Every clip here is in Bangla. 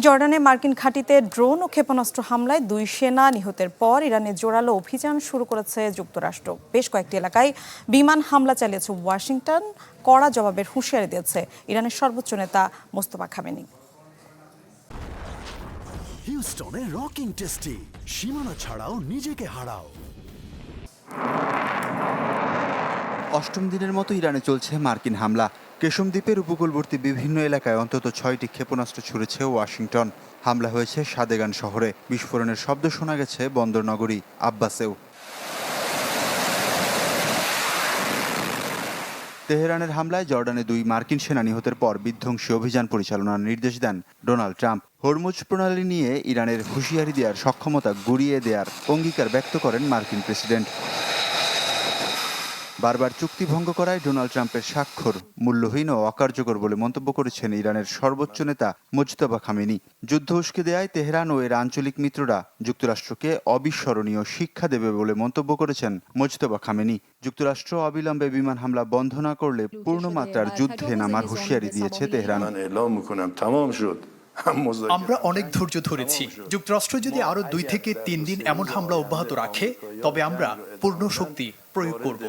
জর্ডানে মার্কিন ঘাঁটিতে ড্রোন ও ক্ষেপণাস্ত্র হামলায় 2 সেনা নিহতের পর ইরানে জোরালো অভিযান শুরু করেছে যুক্তরাষ্ট্র। বেশ কয়েকটি এলাকায় বিমান হামলা চালিয়েছে ওয়াশিংটন। কড়া জবাবের হুঁশিয়ারি দিয়েছে ইরানের সর্বোচ্চ নেতা মোস্তফা খামেনি। হিউস্টনে রকিং টেস্টি, সীমানা ছাড়াও নিজেকে হারাও। অষ্টম দিনের মতো ইরানে চলছে মার্কিন হামলা। কেশম দ্বীপের উপকূলবর্তী বিভিন্ন এলাকায় অন্তত 6টি ক্ষেপণাস্ত্র ছুড়েছে ওয়াশিংটন। হামলা হয়েছে সাদেগান শহরে। বিস্ফোরণের শব্দ শোনা গেছে বন্দর নগরী আব্বাসেও। তেহরানের হামলায় জর্ডানে 2 মার্কিন সেনা নিহতের পর বিধ্বংসী অভিযান পরিচালনার নির্দেশ দেন ডোনাল্ড ট্রাম্প। হরমুজ প্রণালী নিয়ে ইরানের হুঁশিয়ারি দেওয়ার সক্ষমতা গুঁড়িয়ে দেওয়ার অঙ্গীকার ব্যক্ত করেন মার্কিন প্রেসিডেন্ট। বারবার চুক্তি ভঙ্গ করায় ডোনাল্ড ট্রাম্পের স্বাক্ষর মূল্যহীন ও অকার্যকর বলে মন্তব্য করেছেন ইরানের সর্বোচ্চ নেতা মোজতবা খামেনি। যুদ্ধ উস্কে দেয়ায় তেহরান ও এর আঞ্চলিক মিত্ররা যুক্তরাষ্ট্রকে অবিস্মরণীয় শিক্ষা দেবে বলে মন্তব্য করেছেন মোজতবা খামেনি। যুক্তরাষ্ট্র অবিলম্বে বিমান হামলা বন্ধ না করলে পূর্ণমাত্রার যুদ্ধে নামার হুঁশিয়ারি দিয়েছে তেহরান। আমরা অনেক ধৈর্য ধরেছি। যুক্তরাষ্ট্র যদি আরো 2 থেকে 3 দিন এমন হামলা অব্যাহত রাখে তবে আমরা পূর্ণ শক্তি প্রয়োগ করব।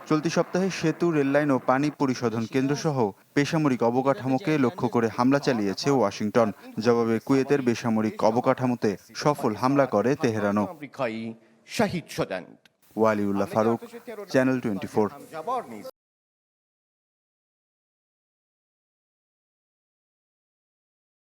চলতি সপ্তাহে সেতু, রেললাইন ও পানি পরিশোধন কেন্দ্র সহ বেসামরিক অবকাঠামোকে লক্ষ্য করে হামলা চালিয়েছে ওয়াশিংটন। জবাবে কুয়েতের বেসামরিক অবকাঠামোতে সফল হামলা করে তেহরানও। ওয়ালিউল্লাহ ফারুক, চ্যানেল 24।